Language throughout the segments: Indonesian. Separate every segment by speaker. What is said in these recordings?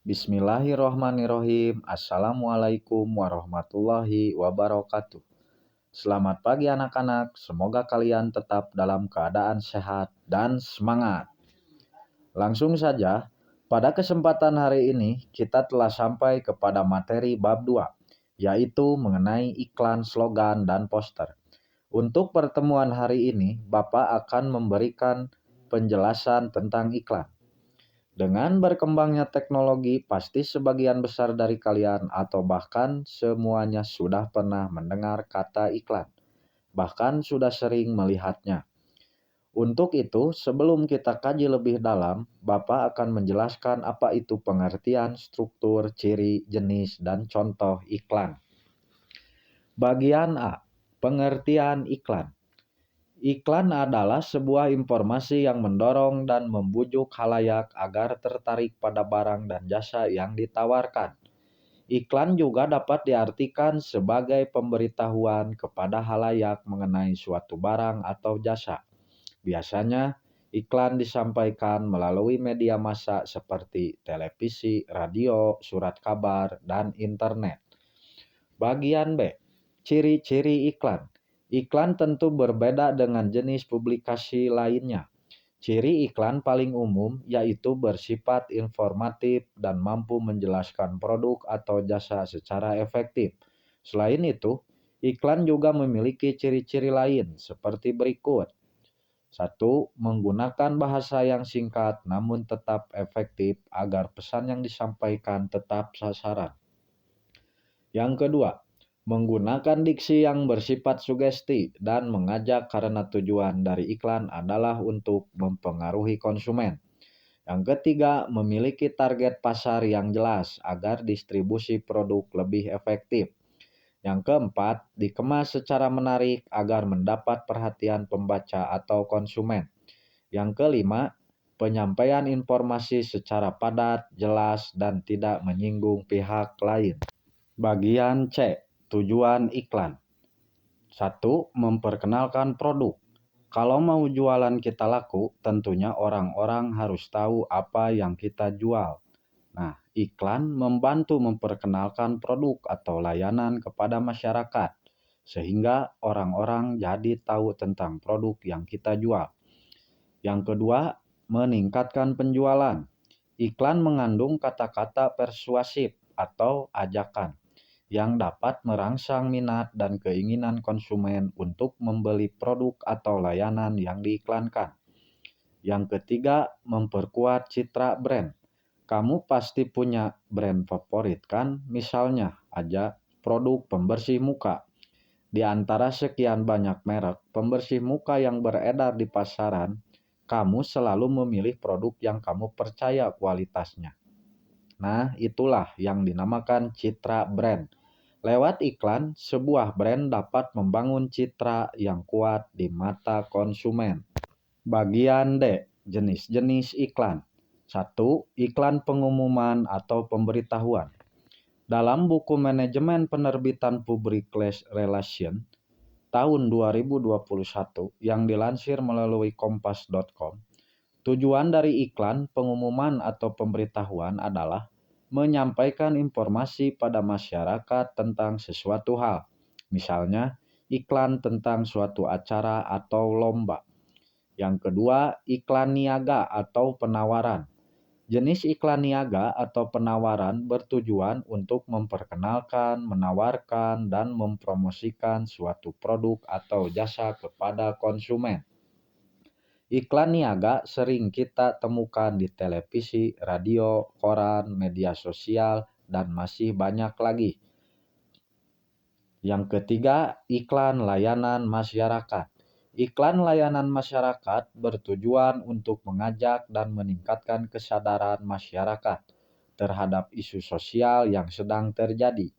Speaker 1: Bismillahirrohmanirrohim. Assalamualaikum warahmatullahi wabarakatuh. Selamat pagi anak-anak, semoga kalian tetap dalam keadaan sehat dan semangat. Langsung saja, pada kesempatan hari ini kita telah sampai kepada materi bab 2, yaitu mengenai iklan, slogan, dan poster. Untuk pertemuan hari ini, Bapak akan memberikan penjelasan tentang iklan. Dengan berkembangnya teknologi, pasti sebagian besar dari kalian atau bahkan semuanya sudah pernah mendengar kata iklan, bahkan sudah sering melihatnya. Untuk itu, sebelum kita kaji lebih dalam, Bapak akan menjelaskan apa itu pengertian, struktur, ciri, jenis, dan contoh iklan. Bagian A, pengertian iklan. Iklan adalah sebuah informasi yang mendorong dan membujuk khalayak agar tertarik pada barang dan jasa yang ditawarkan. Iklan juga dapat diartikan sebagai pemberitahuan kepada khalayak mengenai suatu barang atau jasa. Biasanya, iklan disampaikan melalui media massa seperti televisi, radio, surat kabar, dan internet. Bagian B, ciri-ciri iklan. Iklan tentu berbeda dengan jenis publikasi lainnya. Ciri iklan paling umum yaitu bersifat informatif dan mampu menjelaskan produk atau jasa secara efektif. Selain itu, iklan juga memiliki ciri-ciri lain seperti berikut. 1. Menggunakan bahasa yang singkat namun tetap efektif agar pesan yang disampaikan tetap sasaran. Yang kedua, menggunakan diksi yang bersifat sugesti dan mengajak karena tujuan dari iklan adalah untuk mempengaruhi konsumen. Yang ketiga, memiliki target pasar yang jelas agar distribusi produk lebih efektif. Yang keempat, dikemas secara menarik agar mendapat perhatian pembaca atau konsumen. Yang kelima, penyampaian informasi secara padat, jelas, dan tidak menyinggung pihak lain. Bagian C, tujuan iklan. 1. Memperkenalkan produk. Kalau mau jualan kita laku, tentunya orang-orang harus tahu apa yang kita jual. Nah, iklan membantu memperkenalkan produk atau layanan kepada masyarakat, sehingga orang-orang jadi tahu tentang produk yang kita jual. Yang kedua, meningkatkan penjualan. Iklan mengandung kata-kata persuasif atau ajakan yang dapat merangsang minat dan keinginan konsumen untuk membeli produk atau layanan yang diiklankan. Yang ketiga, memperkuat citra brand. Kamu pasti punya brand favorit kan? Misalnya aja produk pembersih muka. Di antara sekian banyak merek pembersih muka yang beredar di pasaran, kamu selalu memilih produk yang kamu percaya kualitasnya. Nah, itulah yang dinamakan citra brand. Lewat iklan, sebuah brand dapat membangun citra yang kuat di mata konsumen. Bagian D, jenis-jenis iklan. 1. Iklan pengumuman atau pemberitahuan. Dalam buku Manajemen Penerbitan Public Relation tahun 2021 yang dilansir melalui kompas.com, tujuan dari iklan, pengumuman atau pemberitahuan adalah menyampaikan informasi pada masyarakat tentang sesuatu hal. Misalnya, iklan tentang suatu acara atau lomba. Yang kedua, iklan niaga atau penawaran. Jenis iklan niaga atau penawaran bertujuan untuk memperkenalkan, menawarkan, dan mempromosikan suatu produk atau jasa kepada konsumen. Iklan niaga sering kita temukan di televisi, radio, koran, media sosial, dan masih banyak lagi. Yang ketiga, iklan layanan masyarakat. Iklan layanan masyarakat bertujuan untuk mengajak dan meningkatkan kesadaran masyarakat terhadap isu sosial yang sedang terjadi.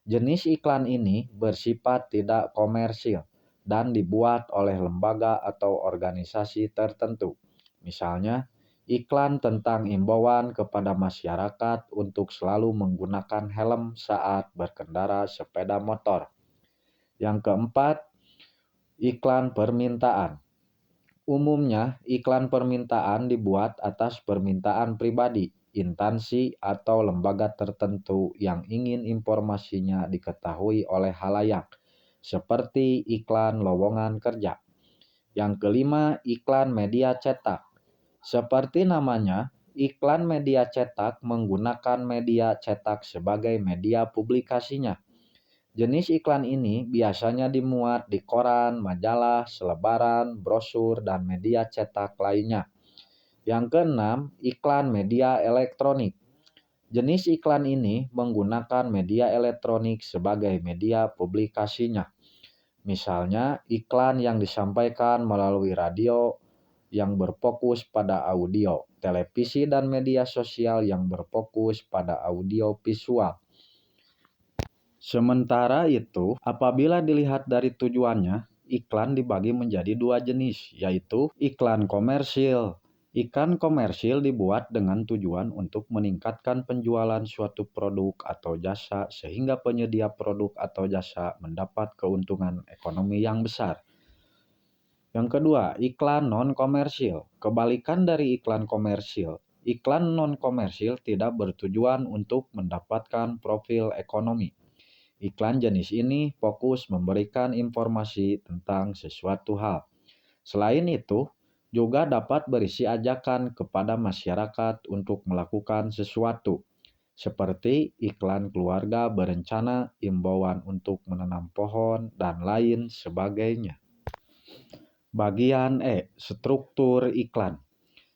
Speaker 1: Jenis iklan ini bersifat tidak komersil dan dibuat oleh lembaga atau organisasi tertentu. Misalnya, iklan tentang imbauan kepada masyarakat untuk selalu menggunakan helm saat berkendara sepeda motor. Yang keempat, iklan permintaan. Umumnya, iklan permintaan dibuat atas permintaan pribadi. instansi, atau lembaga tertentu yang ingin informasinya diketahui oleh halayak, seperti iklan lowongan kerja. Yang kelima, iklan media cetak. Seperti namanya, iklan media cetak menggunakan media cetak sebagai media publikasinya. Jenis iklan ini biasanya dimuat di koran, majalah, selebaran, brosur, dan media cetak lainnya. Yang keenam, iklan media elektronik. Jenis iklan ini menggunakan media elektronik sebagai media publikasinya. Misalnya, iklan yang disampaikan melalui radio yang berfokus pada audio, televisi, dan media sosial yang berfokus pada audio visual. Sementara itu, apabila dilihat dari tujuannya, iklan dibagi menjadi dua jenis, yaitu iklan komersil. Iklan komersil dibuat dengan tujuan untuk meningkatkan penjualan suatu produk atau jasa sehingga penyedia produk atau jasa mendapat keuntungan ekonomi yang besar. Yang kedua, iklan non-komersil. Kebalikan dari iklan komersil, iklan non-komersil tidak bertujuan untuk mendapatkan profil ekonomi. Iklan jenis ini fokus memberikan informasi tentang sesuatu hal. Selain itu, juga dapat berisi ajakan kepada masyarakat untuk melakukan sesuatu, seperti iklan keluarga berencana, imbauan untuk menanam pohon, dan lain sebagainya. Bagian E, struktur iklan.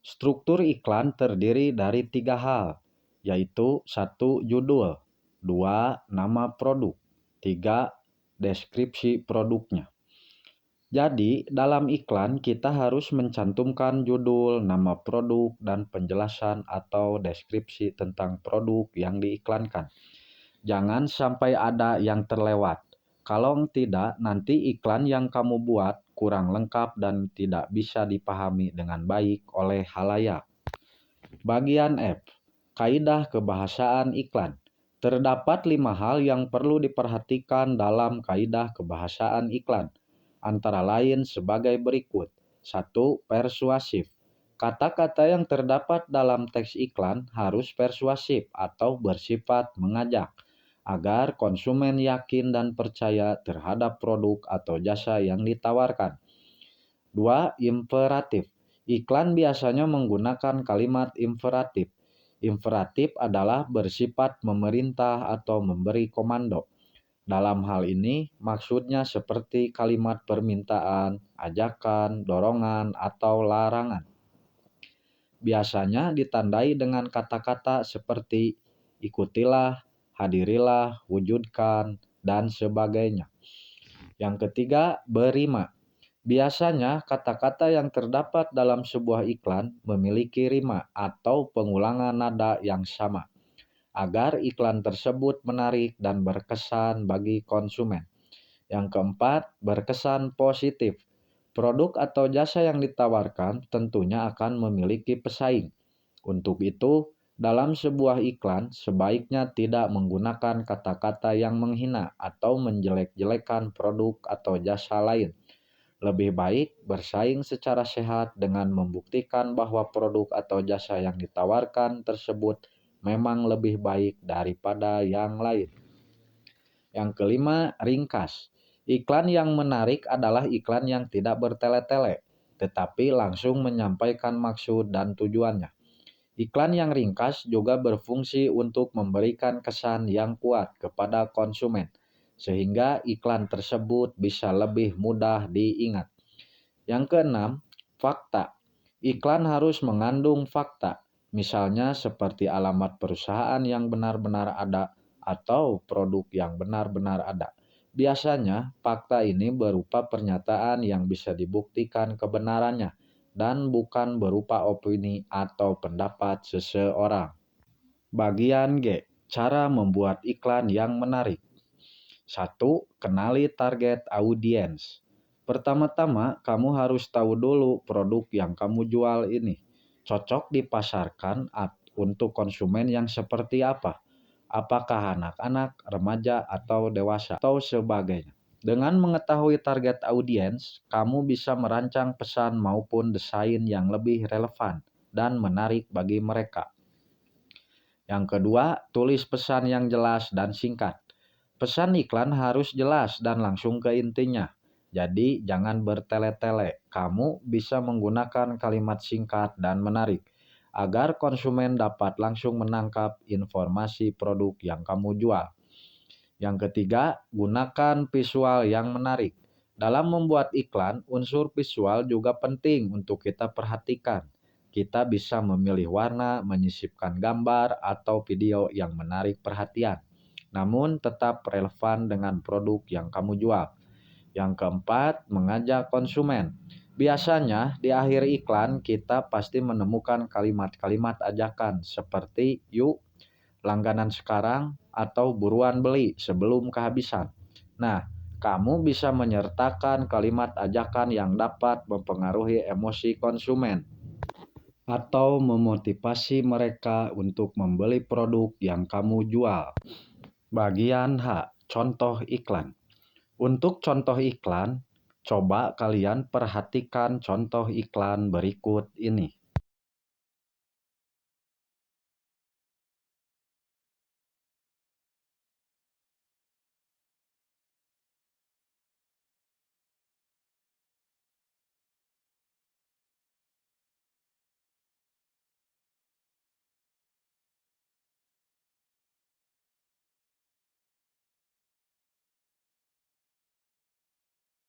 Speaker 1: Struktur iklan terdiri dari 3 hal, yaitu 1. Judul, 2. Nama produk, 3. Deskripsi produknya. Jadi, dalam iklan kita harus mencantumkan judul, nama produk, dan penjelasan atau deskripsi tentang produk yang diiklankan. Jangan sampai ada yang terlewat. Kalau tidak, nanti iklan yang kamu buat kurang lengkap dan tidak bisa dipahami dengan baik oleh halayak. Bagian F, kaidah kebahasaan iklan. Terdapat 5 hal yang perlu diperhatikan dalam kaidah kebahasaan iklan. Antara lain sebagai berikut. 1. Persuasif. Kata-kata yang terdapat dalam teks iklan harus persuasif atau bersifat mengajak, agar konsumen yakin dan percaya terhadap produk atau jasa yang ditawarkan. 2. Imperatif. Iklan biasanya menggunakan kalimat imperatif. Imperatif adalah bersifat memerintah atau memberi komando. Dalam hal ini, maksudnya seperti kalimat permintaan, ajakan, dorongan, atau larangan. Biasanya ditandai dengan kata-kata seperti ikutilah, hadirilah, wujudkan, dan sebagainya. Yang ketiga, berima. Biasanya kata-kata yang terdapat dalam sebuah iklan memiliki rima atau pengulangan nada yang sama, agar iklan tersebut menarik dan berkesan bagi konsumen. Yang keempat, berkesan positif. Produk atau jasa yang ditawarkan tentunya akan memiliki pesaing. Untuk itu, dalam sebuah iklan sebaiknya tidak menggunakan kata-kata yang menghina atau menjelek-jelekan produk atau jasa lain. Lebih baik bersaing secara sehat dengan membuktikan bahwa produk atau jasa yang ditawarkan tersebut memang lebih baik daripada yang lain. Yang kelima, ringkas. Iklan yang menarik adalah iklan yang tidak bertele-tele, tetapi langsung menyampaikan maksud dan tujuannya. Iklan yang ringkas juga berfungsi untuk memberikan kesan yang kuat kepada konsumen, sehingga iklan tersebut bisa lebih mudah diingat. Yang keenam, fakta. Iklan harus mengandung fakta, misalnya seperti alamat perusahaan yang benar-benar ada atau produk yang benar-benar ada. Biasanya, fakta ini berupa pernyataan yang bisa dibuktikan kebenarannya dan bukan berupa opini atau pendapat seseorang. Bagian G, cara membuat iklan yang menarik. 1. Kenali target audiens. Pertama-tama, kamu harus tahu dulu produk yang kamu jual ini cocok dipasarkan untuk konsumen yang seperti apa. Apakah anak-anak, remaja, atau dewasa, atau sebagainya. Dengan mengetahui target audiens, kamu bisa merancang pesan maupun desain yang lebih relevan dan menarik bagi mereka. Yang kedua, tulis pesan yang jelas dan singkat. Pesan iklan harus jelas dan langsung ke intinya. Jadi jangan bertele-tele. Kamu bisa menggunakan kalimat singkat dan menarik agar konsumen dapat langsung menangkap informasi produk yang kamu jual. Yang ketiga, gunakan visual yang menarik. Dalam membuat iklan, unsur visual juga penting untuk kita perhatikan. Kita bisa memilih warna, menyisipkan gambar, atau video yang menarik perhatian, namun tetap relevan dengan produk yang kamu jual. Yang keempat, mengajak konsumen. Biasanya di akhir iklan kita pasti menemukan kalimat-kalimat ajakan seperti "yuk langganan sekarang" atau "buruan beli sebelum kehabisan". Nah, kamu bisa menyertakan kalimat ajakan yang dapat mempengaruhi emosi konsumen atau memotivasi mereka untuk membeli produk yang kamu jual. Bagian H. Contoh iklan. Untuk contoh iklan, coba kalian perhatikan contoh iklan berikut ini.